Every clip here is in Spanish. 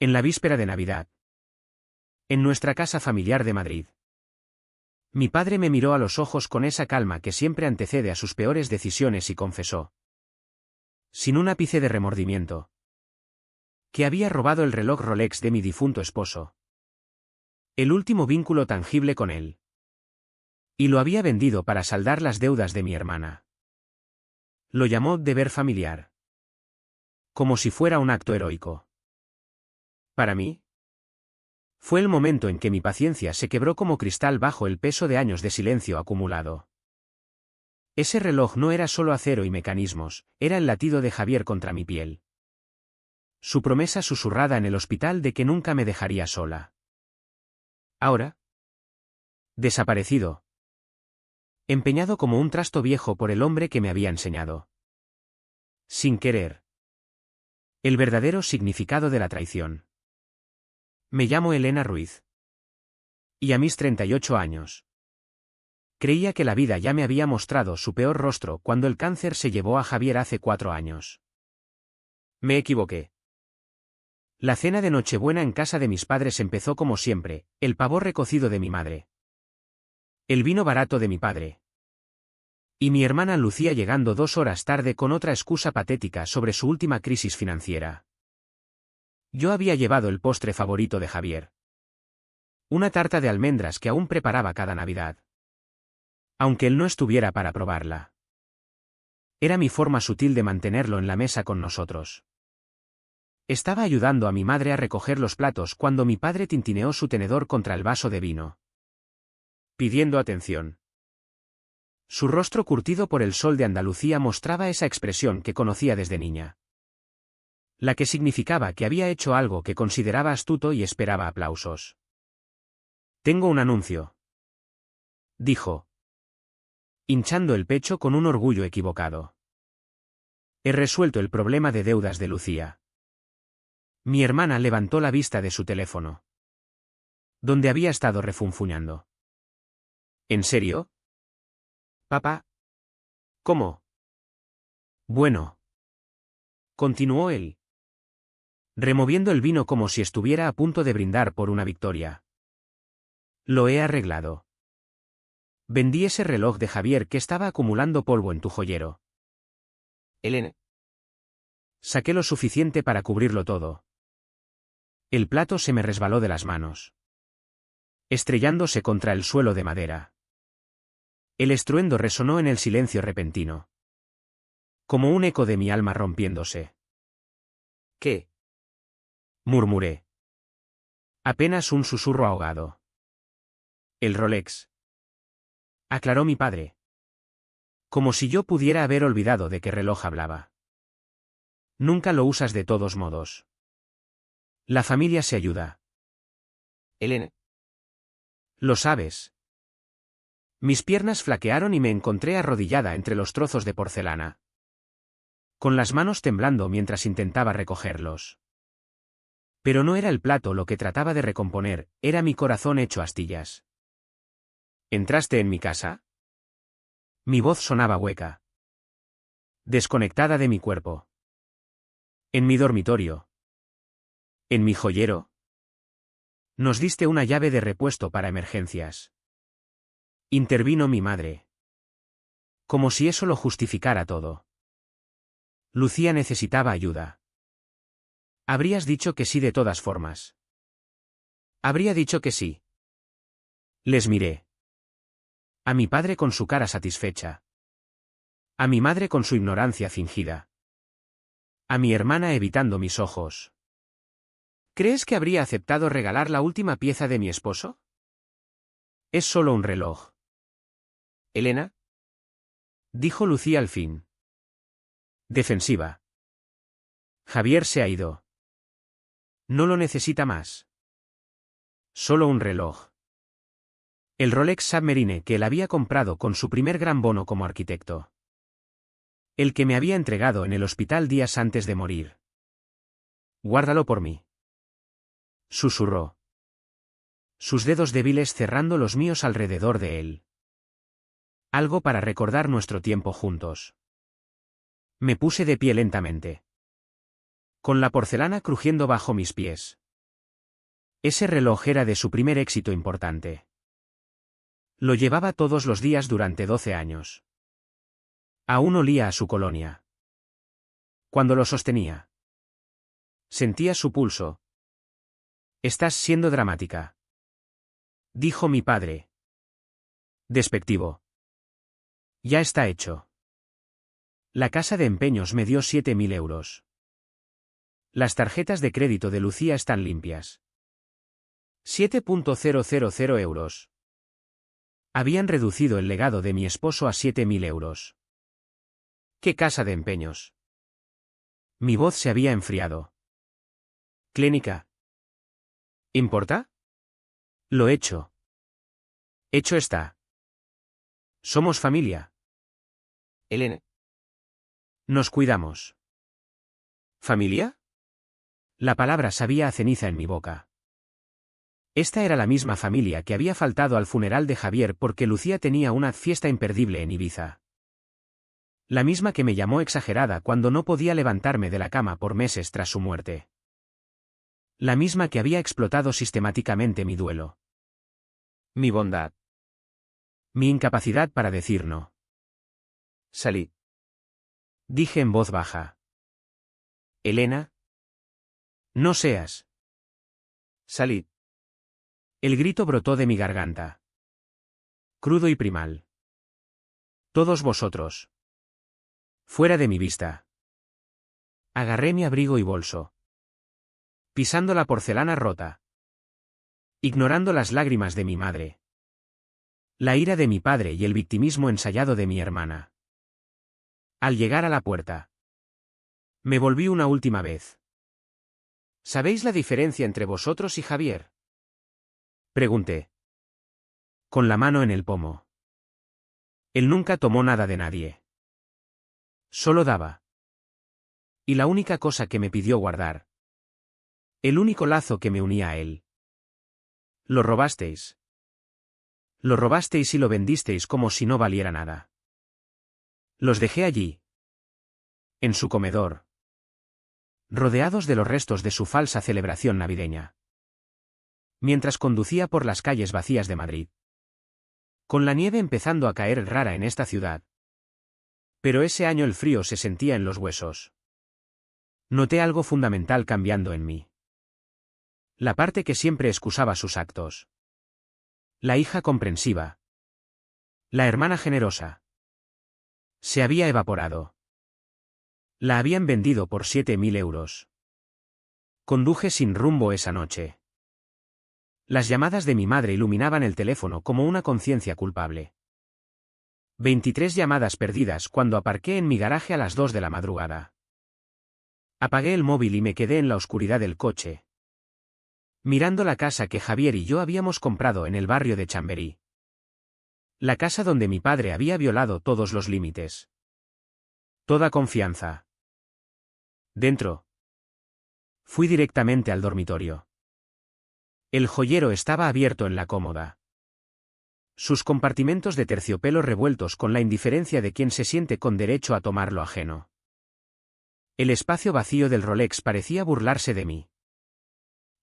En la víspera de Navidad. En nuestra casa familiar de Madrid. Mi padre me miró a los ojos con esa calma que siempre antecede a sus peores decisiones y confesó, sin un ápice de remordimiento, que había robado el reloj Rolex de mi difunto esposo. El último vínculo tangible con él. Y lo había vendido para saldar las deudas de mi hermana. Lo llamó deber familiar. Como si fuera un acto heroico. Para mí, fue el momento en que mi paciencia se quebró como cristal bajo el peso de años de silencio acumulado. Ese reloj no era solo acero y mecanismos, era el latido de Javier contra mi piel. Su promesa susurrada en el hospital de que nunca me dejaría sola. Ahora, desaparecido. Empeñado como un trasto viejo por el hombre que me había enseñado. Sin querer. El verdadero significado de la traición. Me llamo Elena Ruiz. Y a mis 38 años. Creía que la vida ya me había mostrado su peor rostro cuando el cáncer se llevó a Javier hace 4 años. Me equivoqué. La cena de Nochebuena en casa de mis padres empezó como siempre, el pavo recocido de mi madre. El vino barato de mi padre. Y mi hermana Lucía llegando 2 horas tarde con otra excusa patética sobre su última crisis financiera. Yo había llevado el postre favorito de Javier. Una tarta de almendras que aún preparaba cada Navidad. Aunque él no estuviera para probarla. Era mi forma sutil de mantenerlo en la mesa con nosotros. Estaba ayudando a mi madre a recoger los platos cuando mi padre tintineó su tenedor contra el vaso de vino. Pidiendo atención. Su rostro curtido por el sol de Andalucía mostraba esa expresión que conocía desde niña. La que significaba que había hecho algo que consideraba astuto y esperaba aplausos. Tengo un anuncio. Dijo. Hinchando el pecho con un orgullo equivocado. He resuelto el problema de deudas de Lucía. Mi hermana levantó la vista de su teléfono. Donde había estado refunfuñando. ¿En serio? Papá. ¿Cómo? Bueno. Continuó él. Removiendo el vino como si estuviera a punto de brindar por una victoria. Lo he arreglado. Vendí ese reloj de Javier que estaba acumulando polvo en tu joyero. Elena. Saqué lo suficiente para cubrirlo todo. El plato se me resbaló de las manos. Estrellándose contra el suelo de madera. El estruendo resonó en el silencio repentino. Como un eco de mi alma rompiéndose. ¿Qué? Murmuré. Apenas un susurro ahogado. El Rolex. Aclaró mi padre. Como si yo pudiera haber olvidado de qué reloj hablaba. Nunca lo usas de todos modos. La familia se ayuda. Elena. Lo sabes. Mis piernas flaquearon y me encontré arrodillada entre los trozos de porcelana. Con las manos temblando mientras intentaba recogerlos. Pero no era el plato lo que trataba de recomponer, era mi corazón hecho astillas. ¿Entraste en mi casa? Mi voz sonaba hueca. Desconectada de mi cuerpo. En mi dormitorio. En mi joyero. Nos diste una llave de repuesto para emergencias. Intervino mi madre. Como si eso lo justificara todo. Lucía necesitaba ayuda. Habrías dicho que sí de todas formas. Habría dicho que sí. Les miré. A mi padre con su cara satisfecha. A mi madre con su ignorancia fingida. A mi hermana evitando mis ojos. ¿Crees que habría aceptado regalar la última pieza de mi esposo? Es solo un reloj. ¿Elena? Dijo Lucía al fin. Defensiva. Javier se ha ido. No lo necesita más. Solo un reloj. El Rolex Submarine que él había comprado con su primer gran bono como arquitecto. El que me había entregado en el hospital días antes de morir. Guárdalo por mí. Susurró. Sus dedos débiles cerrando los míos alrededor de él. Algo para recordar nuestro tiempo juntos. Me puse de pie lentamente. Con la porcelana crujiendo bajo mis pies. Ese reloj era de su primer éxito importante. Lo llevaba todos los días durante 12 años. Aún olía a su colonia. Cuando lo sostenía, sentía su pulso. «Estás siendo dramática», dijo mi padre. Despectivo. Ya está hecho. La casa de empeños me dio 7.000 euros. Las tarjetas de crédito de Lucía están limpias. 7.000 euros. Habían reducido el legado de mi esposo a 7.000 euros. ¿Qué casa de empeños? Mi voz se había enfriado. Clínica. ¿Importa? Lo hecho. Hecho está. Somos familia. Elena. Nos cuidamos. ¿Familia? La palabra sabía a ceniza en mi boca. Esta era la misma familia que había faltado al funeral de Javier porque Lucía tenía una fiesta imperdible en Ibiza. La misma que me llamó exagerada cuando no podía levantarme de la cama por meses tras su muerte. La misma que había explotado sistemáticamente mi duelo. Mi bondad. Mi incapacidad para decir no. Salid. Dije en voz baja. Elena. No seas. Salid. El grito brotó de mi garganta. Crudo y primal. Todos vosotros. Fuera de mi vista. Agarré mi abrigo y bolso. Pisando la porcelana rota. Ignorando las lágrimas de mi madre. La ira de mi padre y el victimismo ensayado de mi hermana. Al llegar a la puerta, me volví una última vez. ¿Sabéis la diferencia entre vosotros y Javier?, pregunté. Con la mano en el pomo. Él nunca tomó nada de nadie. Solo daba. Y la única cosa que me pidió guardar. El único lazo que me unía a él. Lo robasteis. Lo robasteis y lo vendisteis como si no valiera nada. Los dejé allí. En su comedor. Rodeados de los restos de su falsa celebración navideña. Mientras conducía por las calles vacías de Madrid. Con la nieve empezando a caer rara en esta ciudad. Pero ese año el frío se sentía en los huesos. Noté algo fundamental cambiando en mí. La parte que siempre excusaba sus actos. La hija comprensiva. La hermana generosa. Se había evaporado. La habían vendido por 7.000 euros. Conduje sin rumbo esa noche. Las llamadas de mi madre iluminaban el teléfono como una conciencia culpable. 23 llamadas perdidas cuando aparqué en mi garaje a las 2 de la madrugada. Apagué el móvil y me quedé en la oscuridad del coche, mirando la casa que Javier y yo habíamos comprado en el barrio de Chamberí. La casa donde mi padre había violado todos los límites. Toda confianza. Dentro. Fui directamente al dormitorio. El joyero estaba abierto en la cómoda. Sus compartimentos de terciopelo revueltos con la indiferencia de quien se siente con derecho a tomar lo ajeno. El espacio vacío del Rolex parecía burlarse de mí.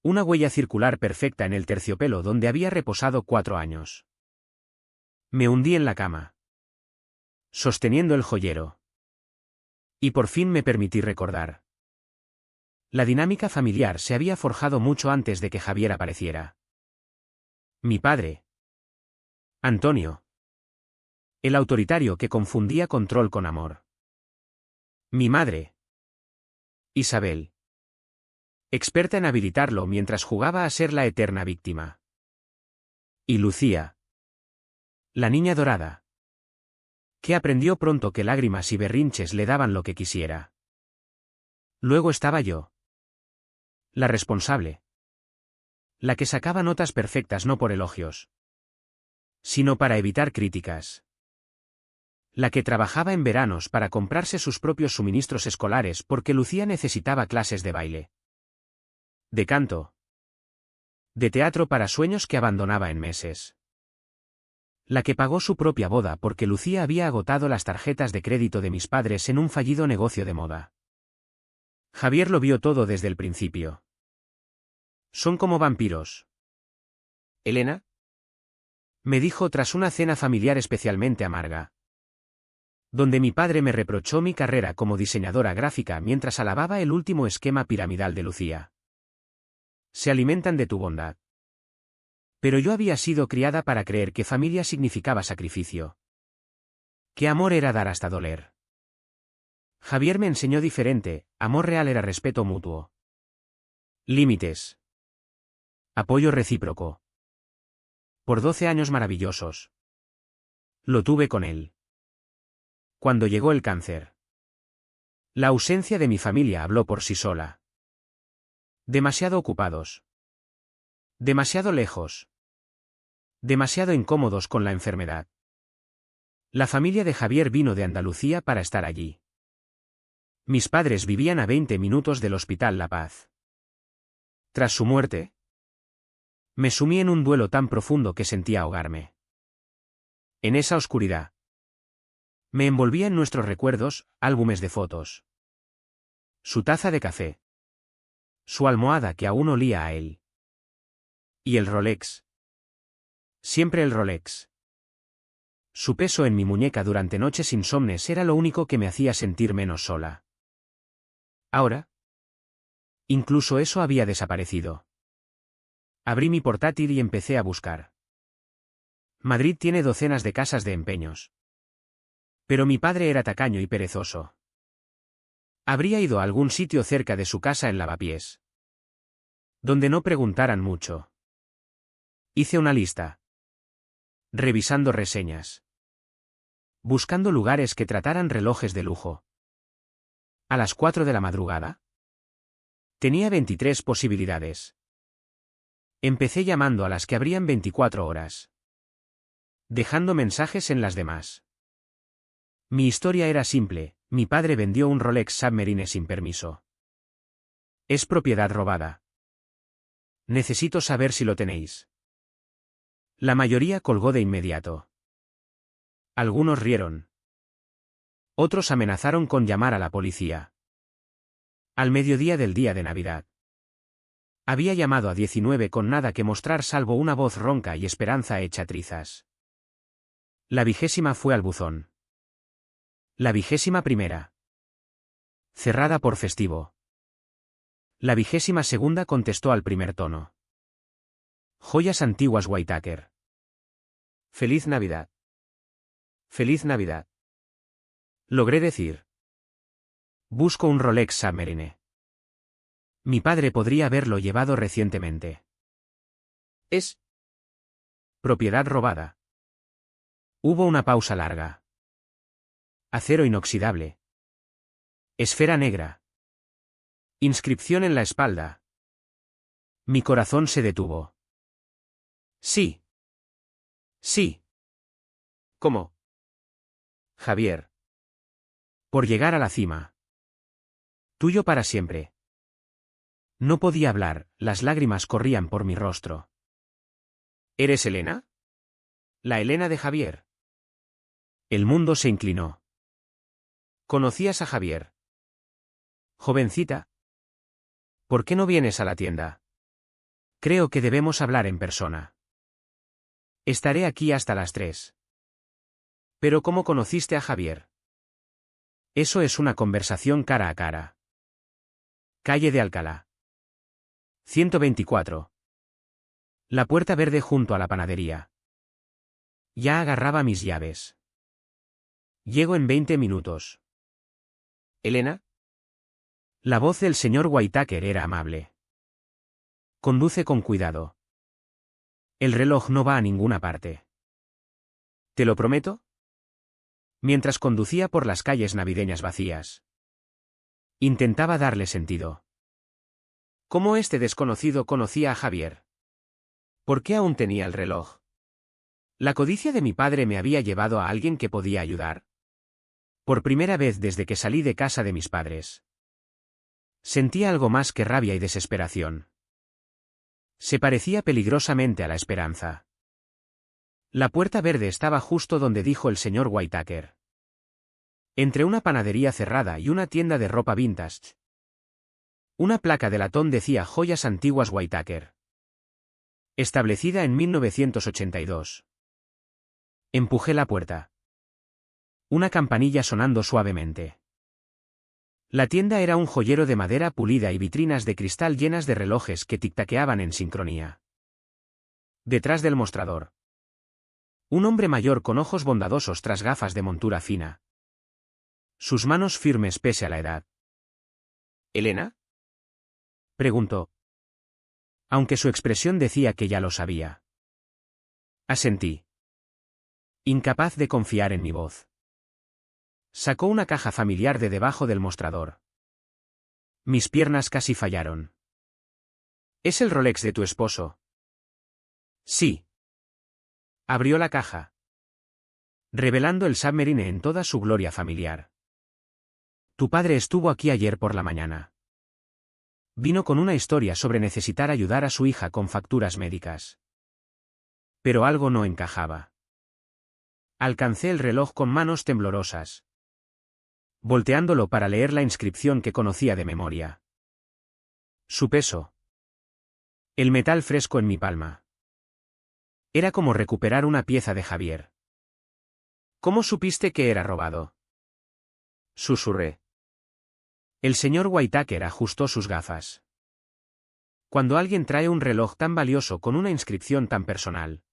Una huella circular perfecta en el terciopelo donde había reposado 4 años. Me hundí en la cama, sosteniendo el joyero. Y por fin me permití recordar. La dinámica familiar se había forjado mucho antes de que Javier apareciera. Mi padre. Antonio. El autoritario que confundía control con amor. Mi madre. Isabel. Experta en habilitarlo mientras jugaba a ser la eterna víctima. Y Lucía. La niña dorada. Que aprendió pronto que lágrimas y berrinches le daban lo que quisiera. Luego estaba yo. La responsable. La que sacaba notas perfectas no por elogios, sino para evitar críticas. La que trabajaba en veranos para comprarse sus propios suministros escolares porque Lucía necesitaba clases de baile, de canto, de teatro para sueños que abandonaba en meses. La que pagó su propia boda porque Lucía había agotado las tarjetas de crédito de mis padres en un fallido negocio de moda. Javier lo vio todo desde el principio. Son como vampiros. Elena, Me dijo tras una cena familiar especialmente amarga, donde mi padre me reprochó mi carrera como diseñadora gráfica mientras alababa el último esquema piramidal de Lucía. Se alimentan de tu bondad. Pero yo había sido criada para creer que familia significaba sacrificio. Que amor era dar hasta doler. Javier me enseñó diferente, amor real era respeto mutuo. Límites. Apoyo recíproco. Por 12 años maravillosos. Lo tuve con él. Cuando llegó el cáncer. La ausencia de mi familia habló por sí sola. Demasiado ocupados. Demasiado lejos. Demasiado incómodos con la enfermedad. La familia de Javier vino de Andalucía para estar allí. Mis padres vivían a 20 minutos del Hospital La Paz. Tras su muerte, me sumí en un duelo tan profundo que sentía ahogarme. En esa oscuridad, me envolvía en nuestros recuerdos, álbumes de fotos. Su taza de café. Su almohada que aún olía a él. Y el Rolex. Siempre el Rolex. Su peso en mi muñeca durante noches insomnes era lo único que me hacía sentir menos sola. Ahora, incluso eso había desaparecido. Abrí mi portátil y empecé a buscar. Madrid tiene docenas de casas de empeños. Pero mi padre era tacaño y perezoso. Habría ido a algún sitio cerca de su casa en Lavapiés, donde no preguntaran mucho. Hice una lista. Revisando reseñas. Buscando lugares que trataran relojes de lujo. A las 4 de la madrugada. Tenía 23 posibilidades. Empecé llamando a las que abrían 24 horas. Dejando mensajes en las demás. Mi historia era simple, mi padre vendió un Rolex Submarine sin permiso. Es propiedad robada. Necesito saber si lo tenéis. La mayoría colgó de inmediato. Algunos rieron. Otros amenazaron con llamar a la policía. Al mediodía del día de Navidad. Había llamado a 19 con nada que mostrar salvo una voz ronca y esperanza hecha trizas. La 20ª fue al buzón. La 21ª. Cerrada por festivo. La 22ª contestó al primer tono. Joyas antiguas Whitaker. feliz Navidad. Feliz Navidad. Logré decir. Busco un Rolex Submarine. Mi padre podría haberlo llevado recientemente. Es propiedad robada. Hubo una pausa larga. Acero inoxidable. Esfera negra. Inscripción en la espalda. Mi corazón se detuvo. Sí. Sí. ¿Cómo? Javier. Por llegar a la cima. Tuyo para siempre. No podía hablar, las lágrimas corrían por mi rostro. ¿Eres Elena? La Elena de Javier. El mundo se inclinó. ¿Conocías a Javier? Jovencita. ¿Por qué no vienes a la tienda? Creo que debemos hablar en persona. Estaré aquí hasta las 3. ¿Pero cómo conociste a Javier? Eso es una conversación cara a cara. Calle de Alcalá. 124. La puerta verde junto a la panadería. Ya agarraba mis llaves. Llego en 20 minutos. ¿Elena? La voz del señor Whitaker era amable. Conduce con cuidado. El reloj no va a ninguna parte. ¿Te lo prometo? Mientras conducía por las calles navideñas vacías. Intentaba darle sentido. ¿Cómo este desconocido conocía a Javier? ¿Por qué aún tenía el reloj? ¿La codicia de mi padre me había llevado a alguien que podía ayudar? Por primera vez desde que salí de casa de mis padres. Sentía algo más que rabia y desesperación. Se parecía peligrosamente a la esperanza. La puerta verde estaba justo donde dijo el señor Whitaker. Entre una panadería cerrada y una tienda de ropa vintage. Una placa de latón decía Joyas Antiguas Whitaker. Establecida en 1982. Empujé la puerta. Una campanilla sonando suavemente. La tienda era un joyero de madera pulida y vitrinas de cristal llenas de relojes que tic-taqueaban en sincronía. Detrás del mostrador. Un hombre mayor con ojos bondadosos tras gafas de montura fina. Sus manos firmes pese a la edad. ¿Elena? Preguntó. Aunque su expresión decía que ya lo sabía. Asentí. Incapaz de confiar en mi voz. Sacó una caja familiar de debajo del mostrador. Mis piernas casi fallaron. ¿Es el Rolex de tu esposo? Sí. Abrió la caja, revelando el Submarine en toda su gloria familiar. Tu padre estuvo aquí ayer por la mañana. Vino con una historia sobre necesitar ayudar a su hija con facturas médicas. Pero algo no encajaba. Alcancé el reloj con manos temblorosas, volteándolo para leer la inscripción que conocía de memoria. Su peso. El metal fresco en mi palma. Era como recuperar una pieza de Javier. ¿Cómo supiste que era robado? Susurré. El señor Whitaker ajustó sus gafas. Cuando alguien trae un reloj tan valioso con una inscripción tan personal,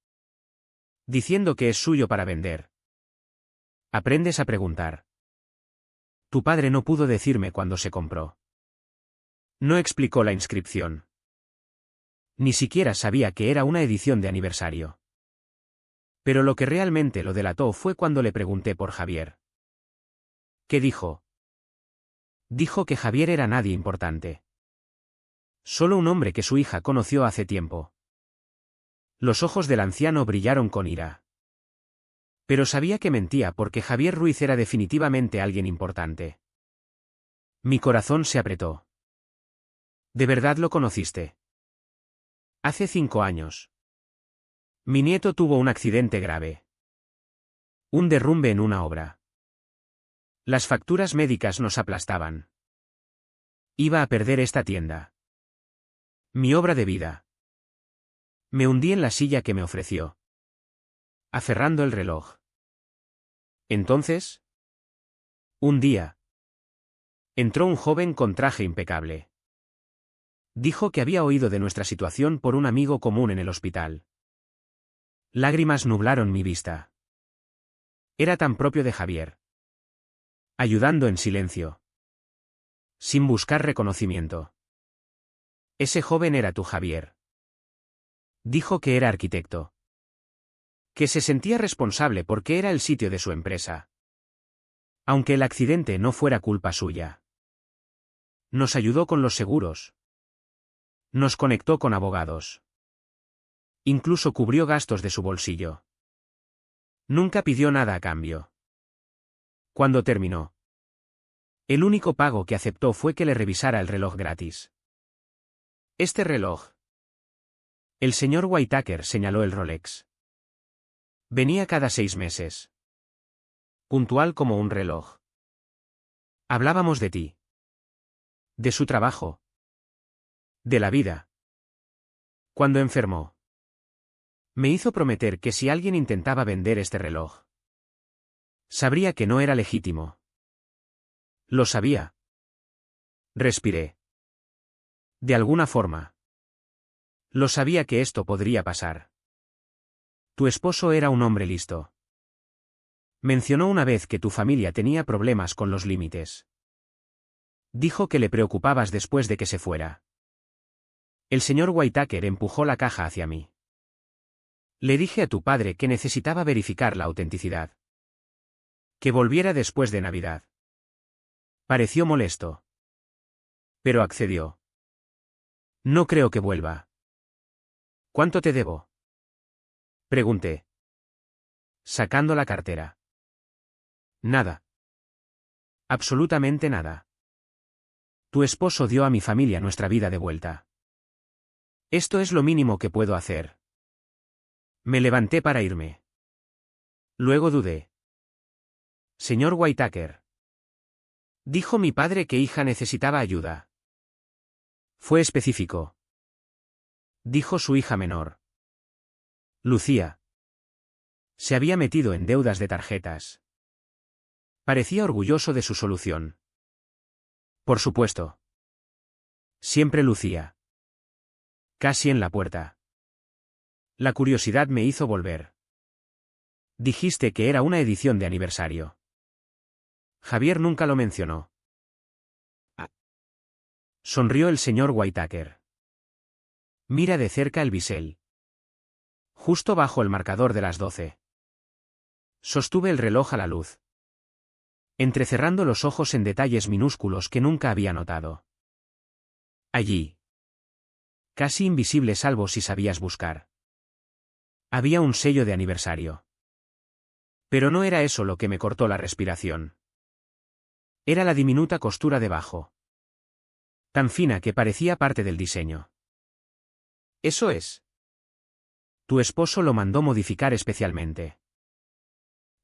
diciendo que es suyo para vender, aprendes a preguntar. Tu padre no pudo decirme cuándo se compró. No explicó la inscripción. Ni siquiera sabía que era una edición de aniversario. Pero lo que realmente lo delató fue cuando le pregunté por Javier. ¿Qué dijo? Dijo que Javier era nadie importante. Solo un hombre que su hija conoció hace tiempo. Los ojos del anciano brillaron con ira. Pero sabía que mentía porque Javier Ruiz era definitivamente alguien importante. Mi corazón se apretó. ¿De verdad lo conociste? Hace 5 años. Mi nieto tuvo un accidente grave. Un derrumbe en una obra. Las facturas médicas nos aplastaban. Iba a perder esta tienda. Mi obra de vida. Me hundí en la silla que me ofreció, aferrando el reloj. Entonces, un día, entró un joven con traje impecable. Dijo que había oído de nuestra situación por un amigo común en el hospital. Lágrimas nublaron mi vista. Era tan propio de Javier. Ayudando en silencio. Sin buscar reconocimiento. Ese joven era tu Javier. Dijo que era arquitecto. Que se sentía responsable porque era el sitio de su empresa. Aunque el accidente no fuera culpa suya. Nos ayudó con los seguros. Nos conectó con abogados. Incluso cubrió gastos de su bolsillo. Nunca pidió nada a cambio. Cuando terminó, el único pago que aceptó fue que le revisara el reloj gratis. Este reloj. El señor Whitaker señaló el Rolex. Venía cada 6 meses. Puntual como un reloj. Hablábamos de ti. De su trabajo. De la vida. Cuando enfermó, me hizo prometer que si alguien intentaba vender este reloj, sabría que no era legítimo. Lo sabía. Respiré. De alguna forma. Lo sabía que esto podría pasar. Tu esposo era un hombre listo. Mencionó una vez que tu familia tenía problemas con los límites. Dijo que le preocupabas después de que se fuera. El señor Whitaker empujó la caja hacia mí. Le dije a tu padre que necesitaba verificar la autenticidad. Que volviera después de Navidad. Pareció molesto. Pero accedió. No creo que vuelva. ¿Cuánto te debo? Pregunté. Sacando la cartera. Nada. Absolutamente nada. Tu esposo dio a mi familia nuestra vida de vuelta. Esto es lo mínimo que puedo hacer. Me levanté para irme. Luego dudé. Señor Whitaker. Dijo mi padre que hija necesitaba ayuda. Fue específico, dijo su hija menor. Lucía. Se había metido en deudas de tarjetas. Parecía orgulloso de su solución. Por supuesto. Siempre Lucía. Casi en la puerta. La curiosidad me hizo volver. Dijiste que era una edición de aniversario. Javier nunca lo mencionó. Ah. Sonrió el señor Whitaker. Mira de cerca el bisel. Justo bajo el marcador de las 12. Sostuve el reloj a la luz, entrecerrando los ojos en detalles minúsculos que nunca había notado. Allí, casi invisible salvo si sabías buscar, había un sello de aniversario. Pero no era eso lo que me cortó la respiración. Era la diminuta costura debajo, tan fina que parecía parte del diseño. Eso es. Tu esposo lo mandó modificar especialmente.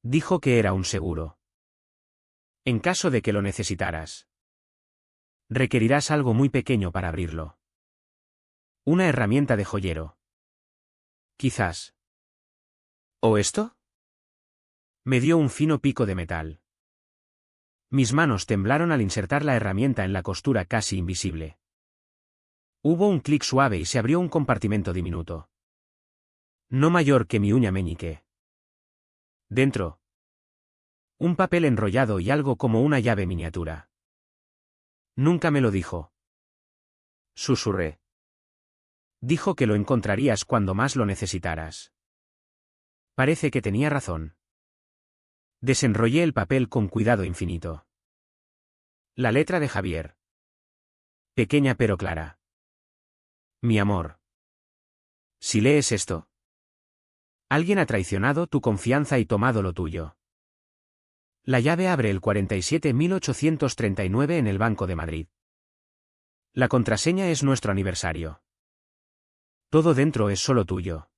Dijo que era un seguro. En caso de que lo necesitaras, requerirás algo muy pequeño para abrirlo. Una herramienta de joyero. Quizás. ¿O esto? Me dio un fino pico de metal. Mis manos temblaron al insertar la herramienta en la costura casi invisible. Hubo un clic suave y se abrió un compartimento diminuto. No mayor que mi uña meñique. Dentro, un papel enrollado y algo como una llave miniatura. Nunca me lo dijo. Susurré. Dijo que lo encontrarías cuando más lo necesitaras. Parece que tenía razón. Desenrollé el papel con cuidado infinito. La letra de Javier. Pequeña pero clara. Mi amor. Si lees esto, alguien ha traicionado tu confianza y tomado lo tuyo. La llave abre el 47.839 en el Banco de Madrid. La contraseña es nuestro aniversario. Todo dentro es solo tuyo.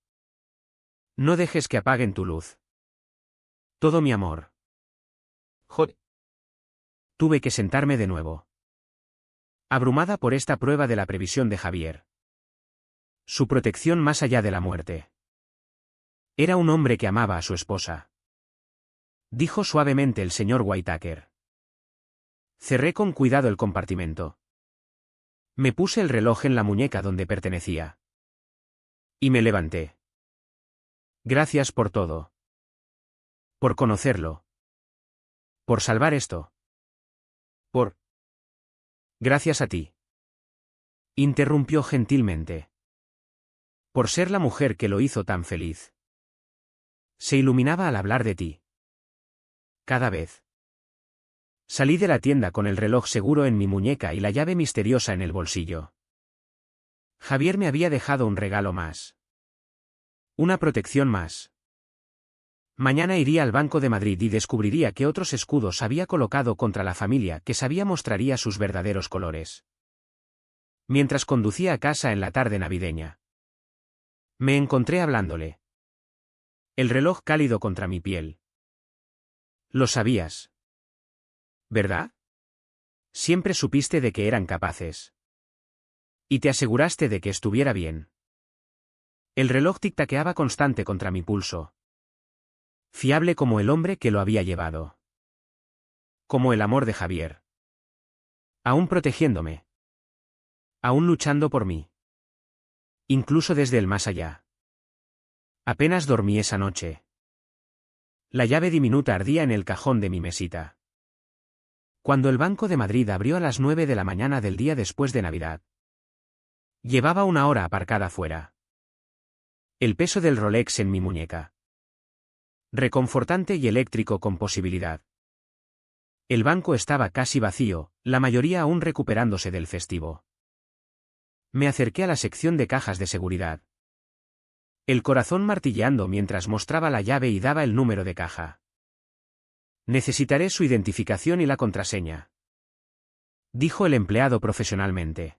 No dejes que apaguen tu luz. Todo mi amor. Joder. Tuve que sentarme de nuevo, abrumada por esta prueba de la previsión de Javier. Su protección más allá de la muerte. Era un hombre que amaba a su esposa. Dijo suavemente el señor Whitaker. Cerré con cuidado el compartimento. Me puse el reloj en la muñeca donde pertenecía. Y me levanté. Gracias por todo. Por conocerlo. Por salvar esto. Gracias a ti. Interrumpió gentilmente. Por ser la mujer que lo hizo tan feliz. Se iluminaba al hablar de ti. Cada vez. Salí de la tienda con el reloj seguro en mi muñeca y la llave misteriosa en el bolsillo. Javier me había dejado un regalo más. Una protección más. Mañana iría al Banco de Madrid y descubriría qué otros escudos había colocado contra la familia que sabía mostraría sus verdaderos colores. Mientras conducía a casa en la tarde navideña, me encontré hablándole. El reloj cálido contra mi piel. Lo sabías. ¿Verdad? Siempre supiste de que eran capaces. Y te aseguraste de que estuviera bien. El reloj tic-taqueaba constante contra mi pulso. Fiable como el hombre que lo había llevado. Como el amor de Javier. Aún protegiéndome. Aún luchando por mí. Incluso desde el más allá. Apenas dormí esa noche. La llave diminuta ardía en el cajón de mi mesita. Cuando el Banco de Madrid abrió a las 9 de la mañana del día después de Navidad. Llevaba una hora aparcada fuera. El peso del Rolex en mi muñeca. Reconfortante y eléctrico con posibilidad. El banco estaba casi vacío, la mayoría aún recuperándose del festivo. Me acerqué a la sección de cajas de seguridad. El corazón martilleando mientras mostraba la llave y daba el número de caja. Necesitaré su identificación y la contraseña, dijo el empleado profesionalmente.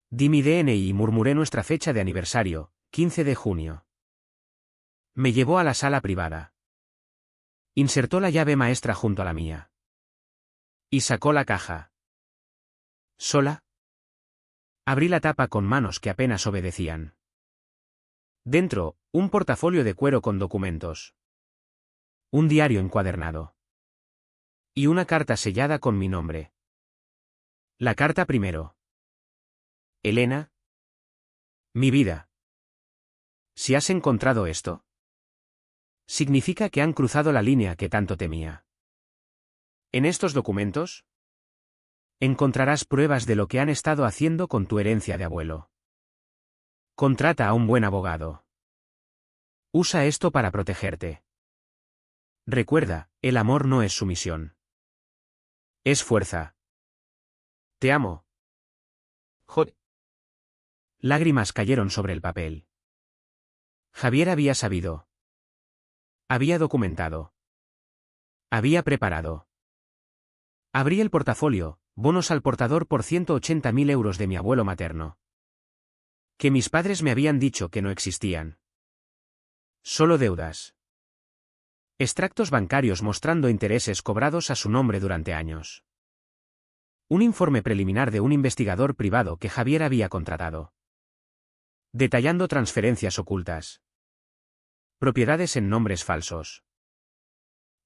Di mi DNI y murmuré nuestra fecha de aniversario, 15 de junio. Me llevó a la sala privada. Insertó la llave maestra junto a la mía. Y sacó la caja. ¿Sola? Abrí la tapa con manos que apenas obedecían. Dentro, un portafolio de cuero con documentos. Un diario encuadernado. Y una carta sellada con mi nombre. La carta primero. Elena. Mi vida. Si has encontrado esto, significa que han cruzado la línea que tanto temía. En estos documentos encontrarás pruebas de lo que han estado haciendo con tu herencia de abuelo. Contrata a un buen abogado. Usa esto para protegerte. Recuerda, el amor no es sumisión. Es fuerza. Te amo. Joder. Lágrimas cayeron sobre el papel. Javier había sabido. Había documentado. Había preparado. Abrí el portafolio, bonos al portador por 180.000 euros de mi abuelo materno. Que mis padres me habían dicho que no existían. Solo deudas. Extractos bancarios mostrando intereses cobrados a su nombre durante años. Un informe preliminar de un investigador privado que Javier había contratado. Detallando transferencias ocultas. Propiedades en nombres falsos.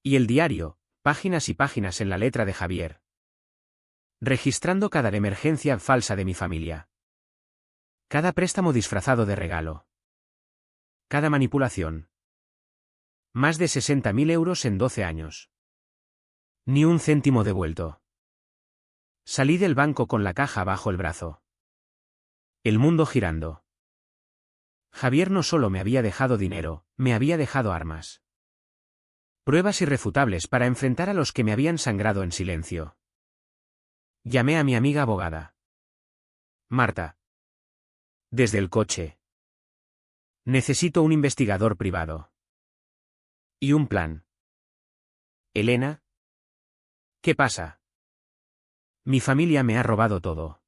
Y el diario, páginas y páginas en la letra de Javier. Registrando cada emergencia falsa de mi familia. Cada préstamo disfrazado de regalo. Cada manipulación. Más de 60.000 euros en 12 años. Ni un céntimo devuelto. Salí del banco con la caja bajo el brazo. El mundo girando. Javier no solo me había dejado dinero, me había dejado armas. Pruebas irrefutables para enfrentar a los que me habían sangrado en silencio. Llamé a mi amiga abogada. Marta. Desde el coche. Necesito un investigador privado. Y un plan. Elena. ¿Qué pasa? Mi familia me ha robado todo.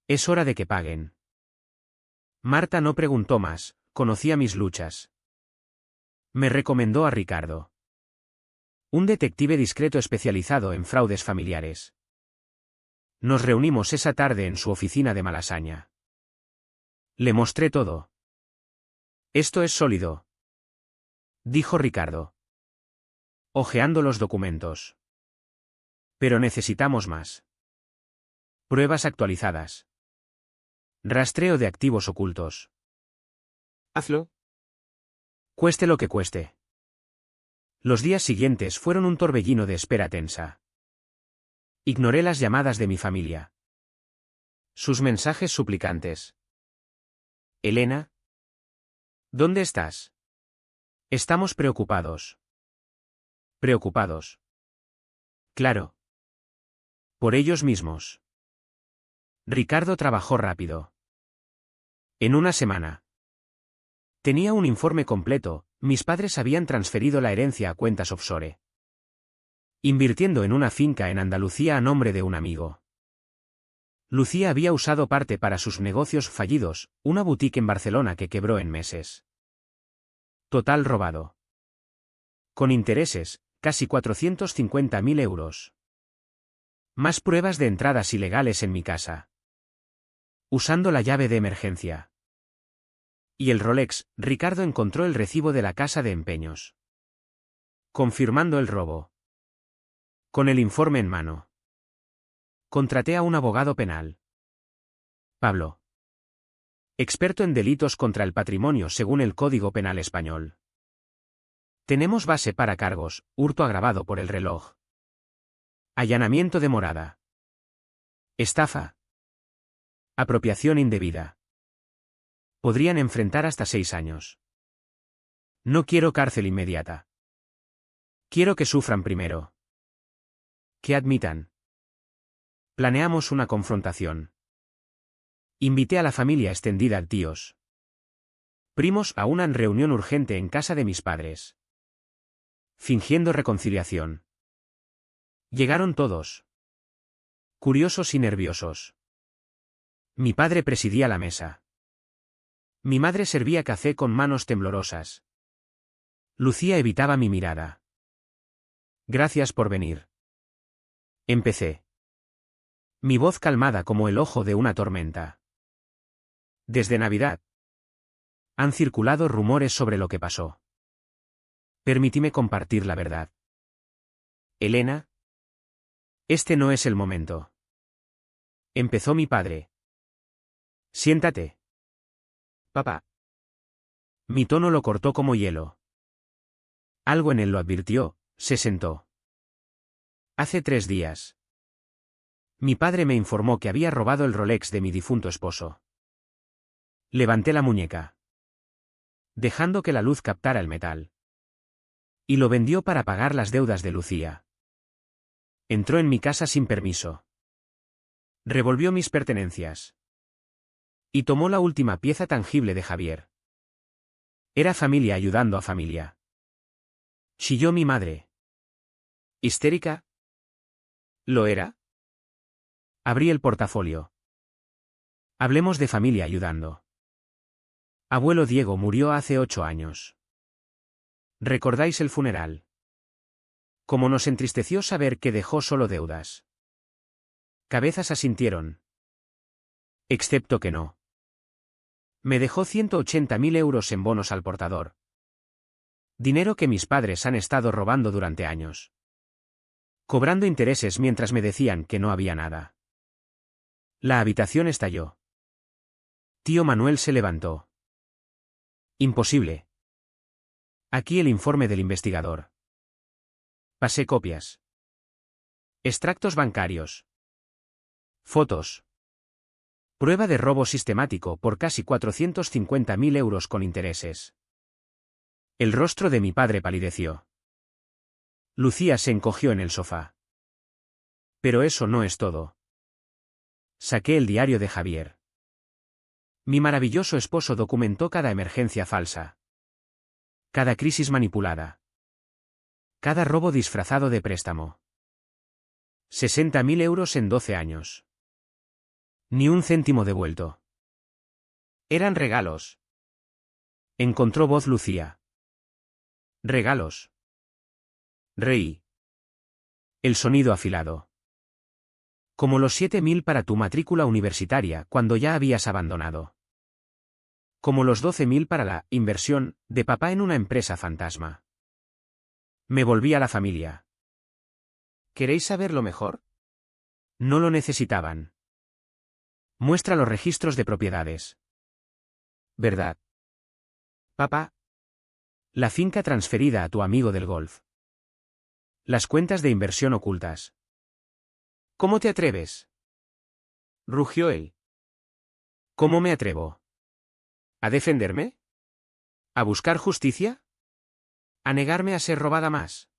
Es hora de que paguen. Marta no preguntó más, conocía mis luchas. Me recomendó a Ricardo. Un detective discreto especializado en fraudes familiares. Nos reunimos esa tarde en su oficina de Malasaña. Le mostré todo. Esto es sólido, dijo Ricardo, hojeando los documentos. Pero necesitamos más. Pruebas actualizadas. Rastreo de activos ocultos. Hazlo. Cueste lo que cueste. Los días siguientes fueron un torbellino de espera tensa. Ignoré las llamadas de mi familia. Sus mensajes suplicantes. Elena. ¿Dónde estás? Estamos preocupados. Preocupados. Claro. Por ellos mismos. Ricardo trabajó rápido. En una semana. Tenía un informe completo, mis padres habían transferido la herencia a cuentas offshore. Invirtiendo en una finca en Andalucía a nombre de un amigo. Lucía había usado parte para sus negocios fallidos, una boutique en Barcelona que quebró en meses. Total robado. Con intereses, casi 450.000 euros. Más pruebas de entradas ilegales en mi casa. Usando la llave de emergencia. Y el Rolex, Ricardo encontró el recibo de la casa de empeños. Confirmando el robo. Con el informe en mano. Contraté a un abogado penal. Pablo. Experto en delitos contra el patrimonio según el Código Penal español. Tenemos base para cargos, hurto agravado por el reloj. Allanamiento de morada. Estafa. Apropiación indebida. Podrían enfrentar hasta 6 años. No quiero cárcel inmediata. Quiero que sufran primero. Que admitan. Planeamos una confrontación. Invité a la familia extendida, tíos. Primos a una reunión urgente en casa de mis padres. Fingiendo reconciliación. Llegaron todos. Curiosos y nerviosos. Mi padre presidía la mesa. Mi madre servía café con manos temblorosas. Lucía evitaba mi mirada. Gracias por venir. Empecé. Mi voz calmada como el ojo de una tormenta. Desde Navidad. Han circulado rumores sobre lo que pasó. Permíteme compartir la verdad. Elena. Este no es el momento. Empezó mi padre. Siéntate. Papá. Mi tono lo cortó como hielo. Algo en él lo advirtió, se sentó. Hace 3 días. Mi padre me informó que había robado el Rolex de mi difunto esposo. Levanté la muñeca, dejando que la luz captara el metal. Y lo vendió para pagar las deudas de Lucía. Entró en mi casa sin permiso. Revolvió mis pertenencias. Y tomó la última pieza tangible de Javier. Era familia ayudando a familia. Chilló mi madre. ¿Histérica? ¿Lo era? Abrí el portafolio. Hablemos de familia ayudando. Abuelo Diego murió hace 8 años. ¿Recordáis el funeral? Cómo nos entristeció saber que dejó solo deudas. Cabezas asintieron. Excepto que no. Me dejó 180.000 euros en bonos al portador. Dinero que mis padres han estado robando durante años. Cobrando intereses mientras me decían que no había nada. La habitación estalló. Tío Manuel se levantó. Imposible. Aquí el informe del investigador. Pasé copias. Extractos bancarios. Fotos. Prueba de robo sistemático por casi 450.000 euros con intereses. El rostro de mi padre palideció. Lucía se encogió en el sofá. Pero eso no es todo. Saqué el diario de Javier. Mi maravilloso esposo documentó cada emergencia falsa. Cada crisis manipulada. Cada robo disfrazado de préstamo. 60.000 euros en 12 años. Ni un céntimo devuelto. Eran regalos. Encontró voz Lucía. Regalos. Reí. El sonido afilado. Como los 7.000 para tu matrícula universitaria cuando ya habías abandonado. Como los 12.000 para la inversión de papá en una empresa fantasma. Me volví a la familia. ¿Queréis saber lo mejor? No lo necesitaban. Muestra los registros de propiedades. ¿Verdad? Papá. La finca transferida a tu amigo del golf. Las cuentas de inversión ocultas. ¿Cómo te atreves? Rugió él. ¿Cómo me atrevo? ¿A defenderme? ¿A buscar justicia? ¿A negarme a ser robada más?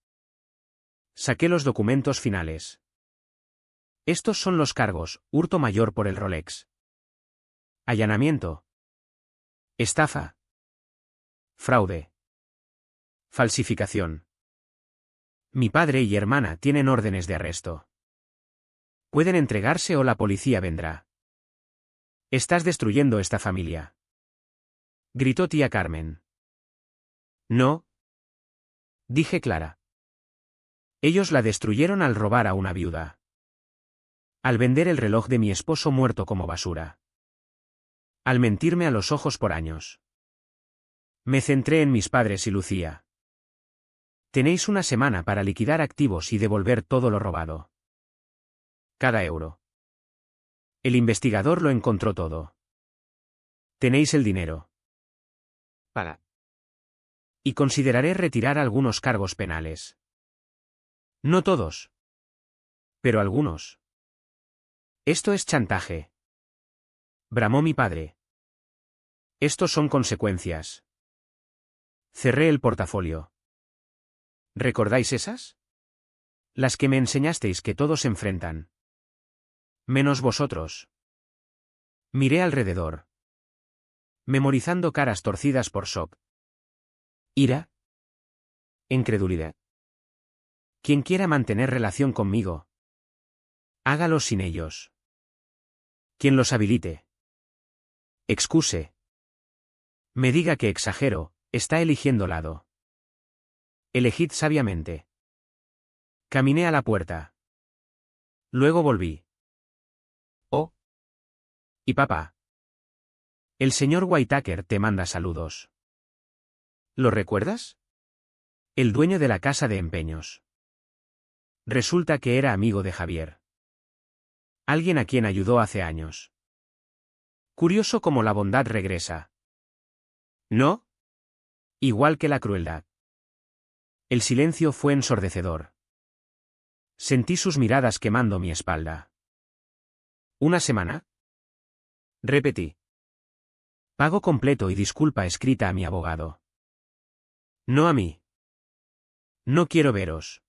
Saqué los documentos finales. Estos son los cargos: hurto mayor por el Rolex. Allanamiento. Estafa. Fraude. Falsificación. Mi padre y hermana tienen órdenes de arresto. Pueden entregarse o la policía vendrá. Estás destruyendo esta familia. Gritó tía Carmen. No. Dije Clara. Ellos la destruyeron al robar a una viuda. Al vender el reloj de mi esposo muerto como basura. Al mentirme a los ojos por años. Me centré en mis padres y Lucía. Tenéis una semana para liquidar activos y devolver todo lo robado. Cada euro. El investigador lo encontró todo. Tenéis el dinero. Para. Y consideraré retirar algunos cargos penales. No todos. Pero algunos. Esto es chantaje. Bramó mi padre. Estos son consecuencias. Cerré el portafolio. ¿Recordáis esas? Las que me enseñasteis que todos enfrentan. Menos vosotros. Miré alrededor. Memorizando caras torcidas por shock. Ira. Incredulidad. Quien quiera mantener relación conmigo, hágalo sin ellos. Quien los habilite. Excuse. Me diga que exagero, está eligiendo lado. Elegid sabiamente. Caminé a la puerta. Luego volví. ¿Y papá? El señor Whitaker te manda saludos. ¿Lo recuerdas? El dueño de la casa de empeños. Resulta que era amigo de Javier. Alguien a quien ayudó hace años. Curioso cómo la bondad regresa. ¿No? Igual que la crueldad. El silencio fue ensordecedor. Sentí sus miradas quemando mi espalda. ¿Una semana? Repetí. Pago completo y disculpa escrita a mi abogado. No a mí. No quiero veros.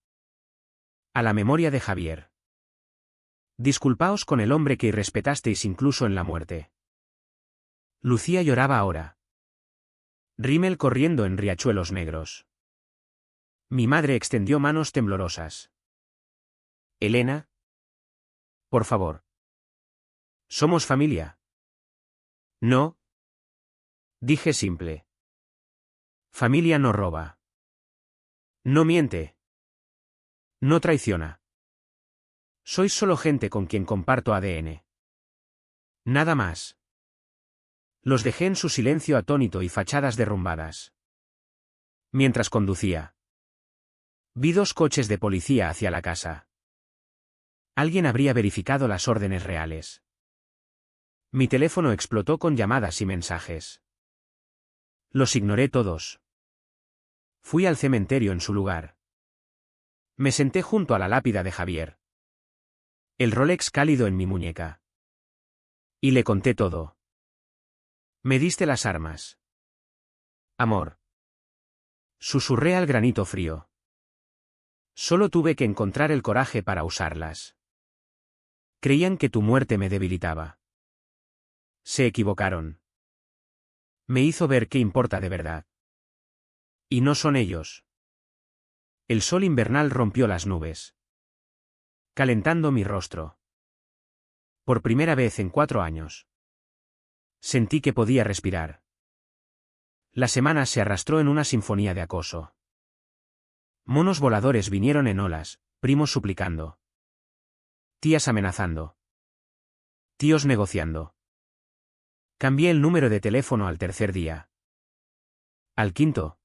A la memoria de Javier. Disculpaos con el hombre que irrespetasteis incluso en la muerte. Lucía lloraba ahora. Rímel corriendo en riachuelos negros. Mi madre extendió manos temblorosas. Elena. Por favor. Somos familia. No. Dije simple. Familia no roba. No miente. No traiciona. Sois solo gente con quien comparto ADN. Nada más. Los dejé en su silencio atónito y fachadas derrumbadas. Mientras conducía. Vi 2 coches de policía hacia la casa. Alguien habría verificado las órdenes reales. Mi teléfono explotó con llamadas y mensajes. Los ignoré todos. Fui al cementerio en su lugar. Me senté junto a la lápida de Javier. El Rolex cálido en mi muñeca. Y le conté todo. Me diste las armas. Amor. Susurré al granito frío. Solo tuve que encontrar el coraje para usarlas. Creían que tu muerte me debilitaba. Se equivocaron. Me hizo ver qué importa de verdad. Y no son ellos. El sol invernal rompió las nubes, calentando mi rostro. Por primera vez en 4 años. Sentí que podía respirar. La semana se arrastró en una sinfonía de acoso. Monos voladores vinieron en olas, primos suplicando. Tías amenazando. Tíos negociando. Cambié el número de teléfono al 3er día. Al 5º.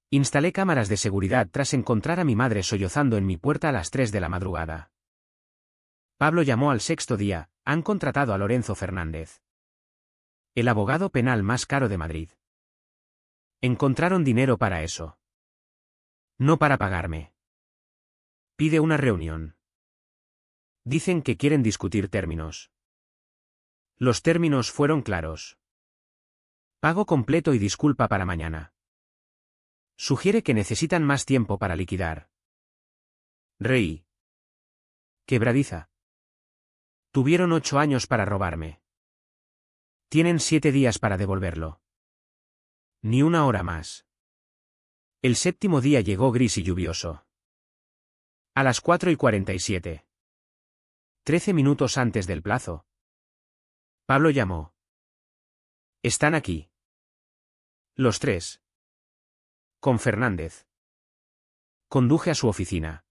Instalé cámaras de seguridad tras encontrar a mi madre sollozando en mi puerta a las 3 de la madrugada. Pablo llamó al 6º día, han contratado a Lorenzo Fernández. El abogado penal más caro de Madrid. Encontraron dinero para eso. No para pagarme. Pide una reunión. Dicen que quieren discutir términos. Los términos fueron claros. Pago completo y disculpa para mañana. Sugiere que necesitan más tiempo para liquidar. Reí. Quebradiza. Tuvieron 8 años para robarme. Tienen 7 días para devolverlo. Ni una hora más. El 7º día llegó gris y lluvioso. A las 4:47. 13 minutos antes del plazo. Pablo llamó. Están aquí. Los 3. Con Fernández. Conduje a su oficina.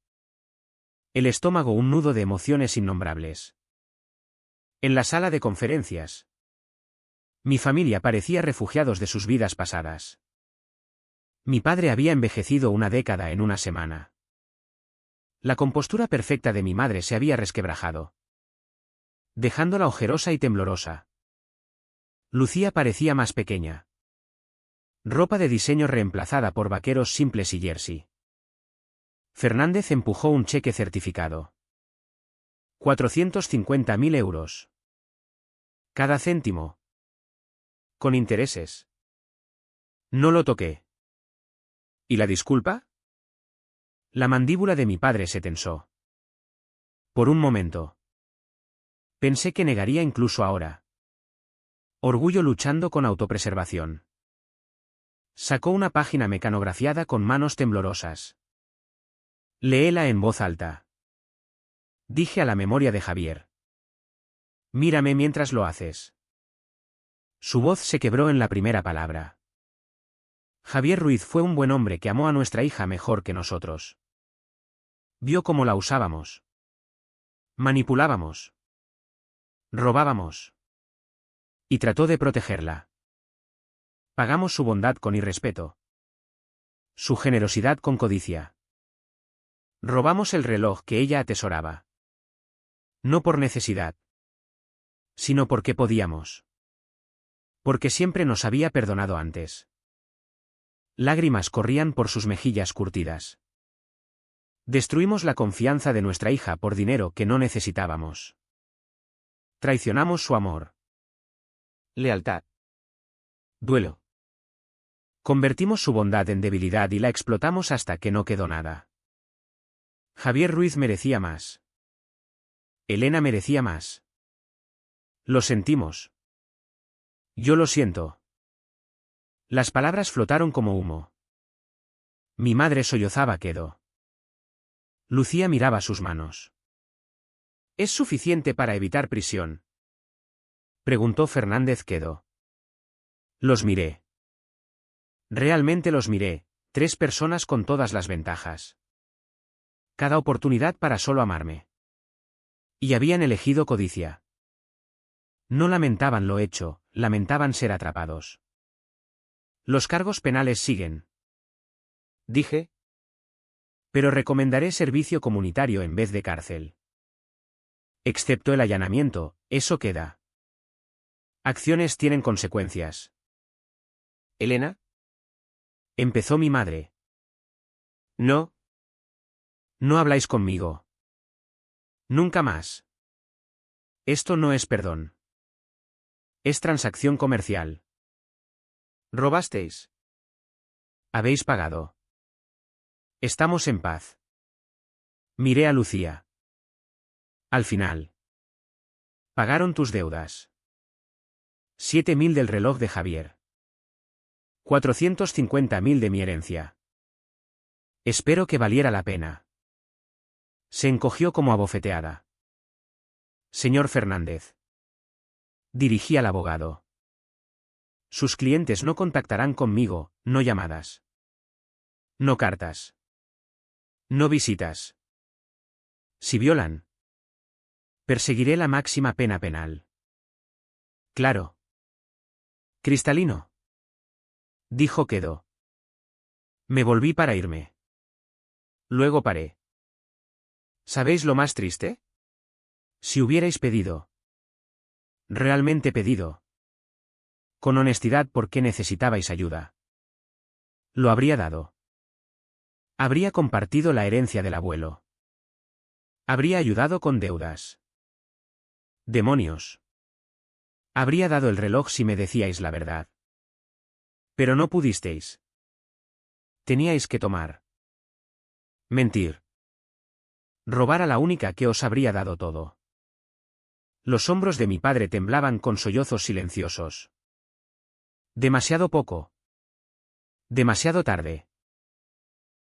El estómago un nudo de emociones innombrables. En la sala de conferencias. Mi familia parecía refugiados de sus vidas pasadas. Mi padre había envejecido una década en una semana. La compostura perfecta de mi madre se había resquebrajado, dejándola ojerosa y temblorosa. Lucía parecía más pequeña. Ropa de diseño reemplazada por vaqueros simples y jersey. Fernández empujó un cheque certificado. 450.000 euros. Cada céntimo. Con intereses. No lo toqué. ¿Y la disculpa? La mandíbula de mi padre se tensó. Por un momento. Pensé que negaría incluso ahora. Orgullo luchando con autopreservación. Sacó una página mecanografiada con manos temblorosas. Léela en voz alta. Dije a la memoria de Javier. Mírame mientras lo haces. Su voz se quebró en la primera palabra. Javier Ruiz fue un buen hombre que amó a nuestra hija mejor que nosotros. Vio cómo la usábamos. Manipulábamos. Robábamos. Y trató de protegerla. Pagamos su bondad con irrespeto. Su generosidad con codicia. Robamos el reloj que ella atesoraba. No por necesidad, sino porque podíamos. Porque siempre nos había perdonado antes. Lágrimas corrían por sus mejillas curtidas. Destruimos la confianza de nuestra hija por dinero que no necesitábamos. Traicionamos su amor. Lealtad. Duelo. Convertimos su bondad en debilidad y la explotamos hasta que no quedó nada. Javier Ruiz merecía más. Elena merecía más. Lo sentimos. Yo lo siento. Las palabras flotaron como humo. Mi madre sollozaba quedo. Lucía miraba sus manos. ¿Es suficiente para evitar prisión?, preguntó Fernández Quedo. Los miré. Realmente los miré, 3 personas con todas las ventajas. Cada oportunidad para solo amarme. Y habían elegido codicia. No lamentaban lo hecho, lamentaban ser atrapados. Los cargos penales siguen, dije. Pero recomendaré servicio comunitario en vez de cárcel. Excepto el allanamiento, eso queda. Acciones tienen consecuencias. ¿Elena? Empezó mi madre. No. No habláis conmigo. Nunca más. Esto no es perdón. Es transacción comercial. ¿Robasteis? Habéis pagado. Estamos en paz. Miré a Lucía. Al final. Pagaron tus deudas. 7.000 del reloj de Javier. 450.000 de mi herencia. Espero que valiera la pena. Se encogió como abofeteada. Señor Fernández. Dirigí al abogado. Sus clientes no contactarán conmigo, no llamadas. No cartas. No visitas. Si violan, perseguiré la máxima pena penal. Claro. Cristalino. Dijo Quedo. Me volví para irme. Luego paré. ¿Sabéis lo más triste? Si hubierais pedido. Realmente pedido. Con honestidad porque necesitabais ayuda. Lo habría dado. Habría compartido la herencia del abuelo. Habría ayudado con deudas. Demonios. Habría dado el reloj si me decíais la verdad. Pero no pudisteis. Teníais que tomar. Mentir. Robar a la única que os habría dado todo. Los hombros de mi padre temblaban con sollozos silenciosos. Demasiado poco. Demasiado tarde.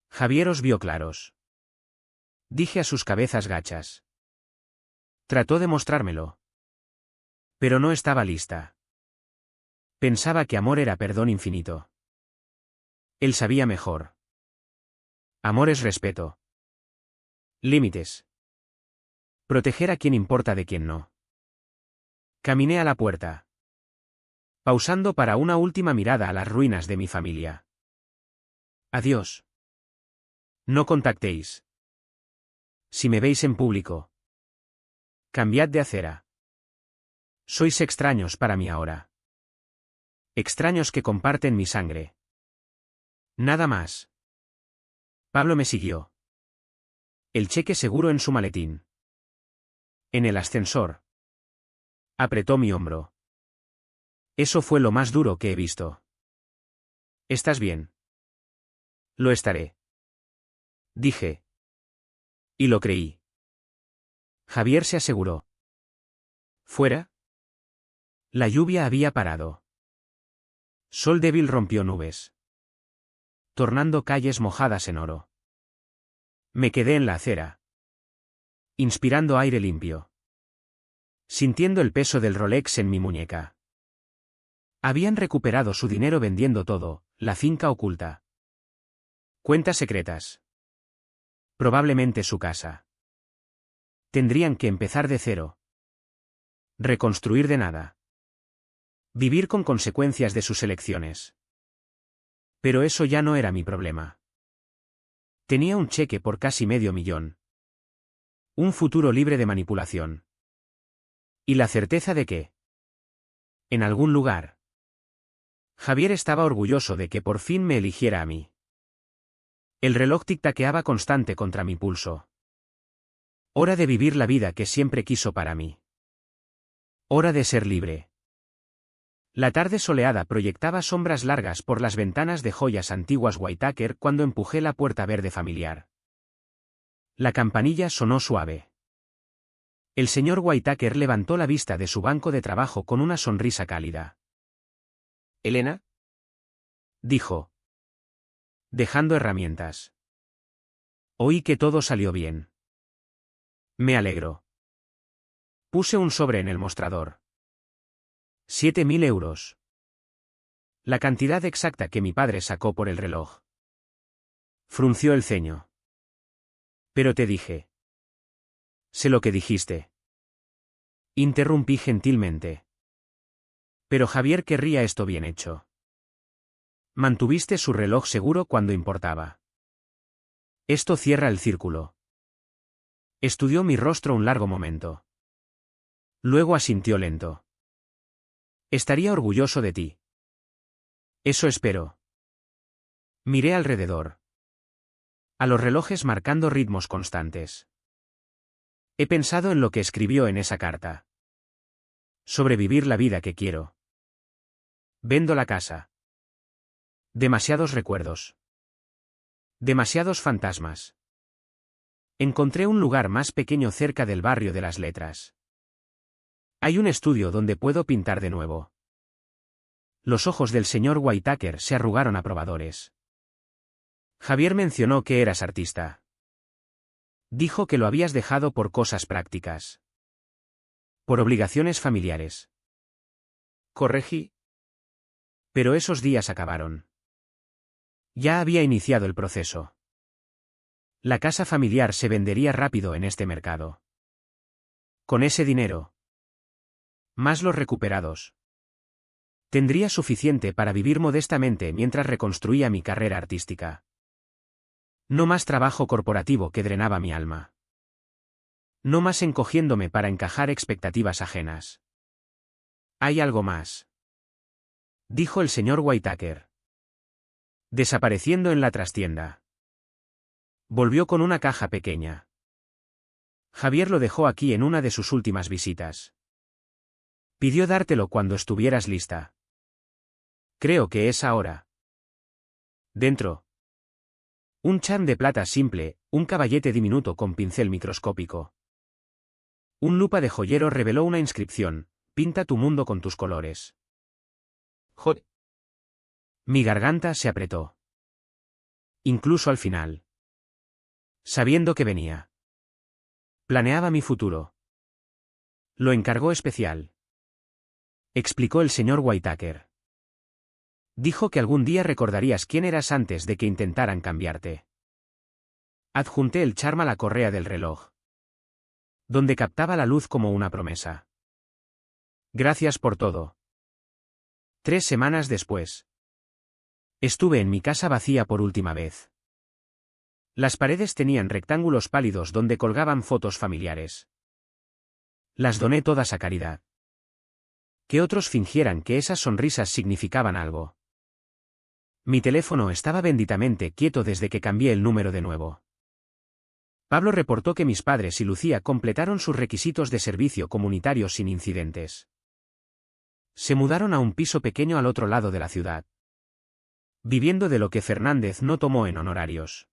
Javier os vio claros. Dije a sus cabezas gachas. Trató de mostrármelo. Pero no estaba lista. Pensaba que amor era perdón infinito. Él sabía mejor. Amor es respeto. Límites. Proteger a quien importa de quien no. Caminé a la puerta. Pausando para una última mirada a las ruinas de mi familia. Adiós. No contactéis. Si me veis en público. Cambiad de acera. Sois extraños para mí ahora. Extraños que comparten mi sangre. Nada más. Pablo me siguió. El cheque seguro en su maletín. En el ascensor. Apretó mi hombro. Eso fue lo más duro que he visto. ¿Estás bien? Lo estaré. Dije. Y lo creí. Javier se aseguró. ¿Fuera? La lluvia había parado. Sol débil rompió nubes, tornando calles mojadas en oro. Me quedé en la acera, inspirando aire limpio, sintiendo el peso del Rolex en mi muñeca. Habían recuperado su dinero vendiendo todo, la finca oculta. Cuentas secretas. Probablemente su casa. Tendrían que empezar de cero. Reconstruir de nada. Vivir con consecuencias de sus elecciones. Pero eso ya no era mi problema. Tenía un cheque por casi $500,000. Un futuro libre de manipulación. Y la certeza de que, en algún lugar, Javier estaba orgulloso de que por fin me eligiera a mí. El reloj tic-taqueaba constante contra mi pulso. Hora de vivir la vida que siempre quiso para mí. Hora de ser libre. La tarde soleada proyectaba sombras largas por las ventanas de joyas antiguas Whitaker cuando empujé la puerta verde familiar. La campanilla sonó suave. El señor Whitaker levantó la vista de su banco de trabajo con una sonrisa cálida. ¿Elena? Dijo, dejando herramientas. Oí que todo salió bien. Me alegro. Puse un sobre en el mostrador. 7.000 euros. La cantidad exacta que mi padre sacó por el reloj. Frunció el ceño. Pero te dije. Sé lo que dijiste. Interrumpí gentilmente. Pero Javier querría esto bien hecho. Mantuviste su reloj seguro cuando importaba. Esto cierra el círculo. Estudió mi rostro un largo momento. Luego asintió lento. Estaría orgulloso de ti. Eso espero. Miré alrededor. A los relojes marcando ritmos constantes. He pensado en lo que escribió en esa carta. Sobrevivir la vida que quiero. Vendo la casa. Demasiados recuerdos. Demasiados fantasmas. Encontré un lugar más pequeño cerca del barrio de las letras. Hay un estudio donde puedo pintar de nuevo. Los ojos del señor Whitaker se arrugaron aprobadores. Javier mencionó que eras artista. Dijo que lo habías dejado por cosas prácticas. Por obligaciones familiares. Corregí. Pero esos días acabaron. Ya había iniciado el proceso. La casa familiar se vendería rápido en este mercado. Con ese dinero, más los recuperados, tendría suficiente para vivir modestamente mientras reconstruía mi carrera artística. No más trabajo corporativo que drenaba mi alma. No más encogiéndome para encajar expectativas ajenas. Hay algo más, dijo el señor Whitaker, desapareciendo en la trastienda. Volvió con una caja pequeña. Javier lo dejó aquí en una de sus últimas visitas. Pidió dártelo cuando estuvieras lista. Creo que es ahora. Dentro. Un charm de plata simple, un caballete diminuto con pincel microscópico. Un lupa de joyero reveló una inscripción: pinta tu mundo con tus colores. Joder. Mi garganta se apretó. Incluso al final. Sabiendo que venía. Planeaba mi futuro. Lo encargó especial. Explicó el señor Whitaker. Dijo que algún día recordarías quién eras antes de que intentaran cambiarte. Adjunté el charm a la correa del reloj, donde captaba la luz como una promesa. Gracias por todo. 3 semanas después. Estuve en mi casa vacía por última vez. Las paredes tenían rectángulos pálidos donde colgaban fotos familiares. Las doné todas a caridad. Que otros fingieran que esas sonrisas significaban algo. Mi teléfono estaba benditamente quieto desde que cambié el número de nuevo. Pablo reportó que mis padres y Lucía completaron sus requisitos de servicio comunitario sin incidentes. Se mudaron a un piso pequeño al otro lado de la ciudad, viviendo de lo que Fernández no tomó en honorarios.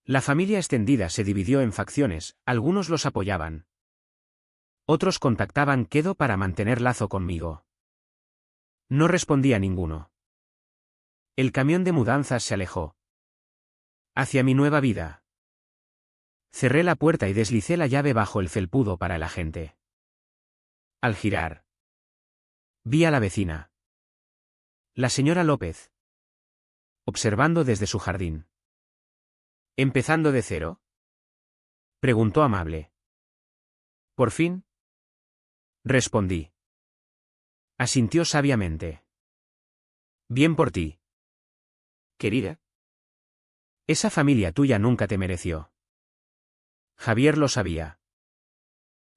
La familia extendida se dividió en facciones, algunos los apoyaban. Otros contactaban Quedo para mantener lazo conmigo. No respondí a ninguno. El camión de mudanzas se alejó. Hacia mi nueva vida. Cerré la puerta y deslicé la llave bajo el felpudo para el agente. Al girar, vi a la vecina. La señora López. Observando desde su jardín. ¿Empezando de cero?, preguntó amable. Por fin. Respondí. Asintió sabiamente. Bien por ti. Querida. Esa familia tuya nunca te mereció. Javier lo sabía.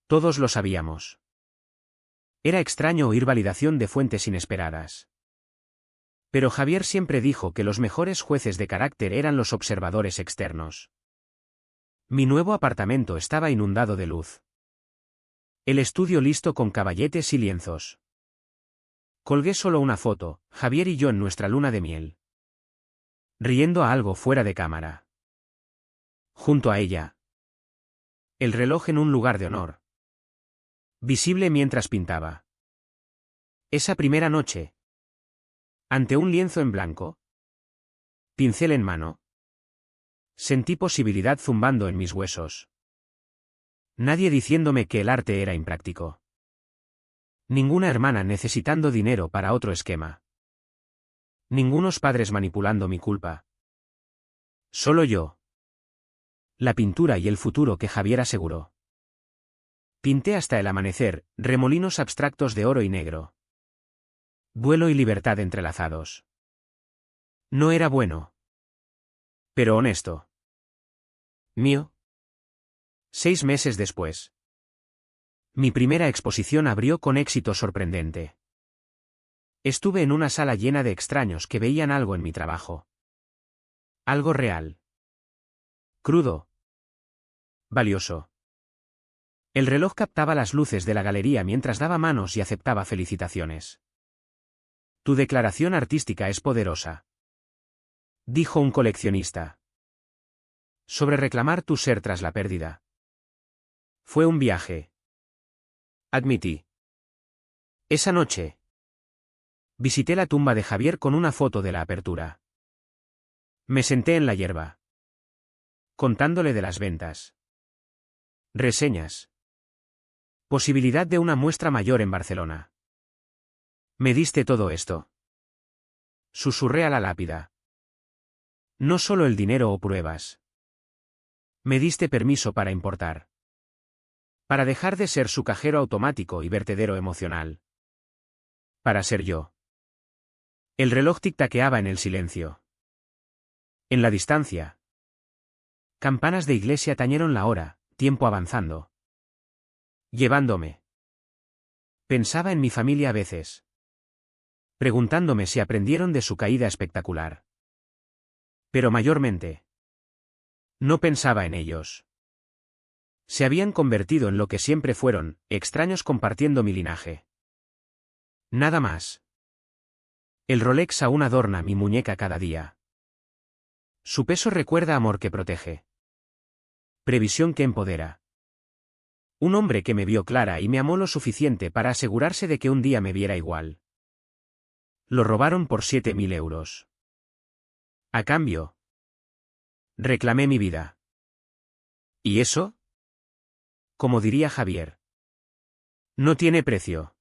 Todos lo sabíamos. Era extraño oír validación de fuentes inesperadas. Pero Javier siempre dijo que los mejores jueces de carácter eran los observadores externos. Mi nuevo apartamento estaba inundado de luz. El estudio listo con caballetes y lienzos. Colgué solo una foto, Javier y yo en nuestra luna de miel. Riendo a algo fuera de cámara. Junto a ella. El reloj en un lugar de honor. Visible mientras pintaba. Esa primera noche. Ante un lienzo en blanco. Pincel en mano. Sentí posibilidad zumbando en mis huesos. Nadie diciéndome que el arte era impráctico. Ninguna hermana necesitando dinero para otro esquema. Ningunos padres manipulando mi culpa. Solo yo. La pintura y el futuro que Javier aseguró. Pinté hasta el amanecer, remolinos abstractos de oro y negro. Duelo y libertad entrelazados. No era bueno. Pero honesto. Mío. 6 meses después. Mi primera exposición abrió con éxito sorprendente. Estuve en una sala llena de extraños que veían algo en mi trabajo. Algo real. Crudo. Valioso. El reloj captaba las luces de la galería mientras daba manos y aceptaba felicitaciones. Tu declaración artística es poderosa. Dijo un coleccionista. Sobre reclamar tu ser tras la pérdida. Fue un viaje. Admití. Esa noche. Visité la tumba de Javier con una foto de la apertura. Me senté en la hierba. Contándole de las ventas. Reseñas. Posibilidad de una muestra mayor en Barcelona. Me diste todo esto. Susurré a la lápida. No solo el dinero o pruebas. Me diste permiso para importar. Para dejar de ser su cajero automático y vertedero emocional. Para ser yo. El reloj tic-taqueaba en el silencio. En la distancia. Campanas de iglesia tañeron la hora, tiempo avanzando. Llevándome. Pensaba en mi familia a veces. Preguntándome si aprendieron de su caída espectacular. Pero mayormente. No pensaba en ellos. Se habían convertido en lo que siempre fueron, extraños compartiendo mi linaje. Nada más. El Rolex aún adorna mi muñeca cada día. Su peso recuerda amor que protege. Previsión que empodera. Un hombre que me vio clara y me amó lo suficiente para asegurarse de que un día me viera igual. Lo robaron por 7.000 euros. A cambio. Reclamé mi vida. ¿Y eso? Como diría Javier. No tiene precio.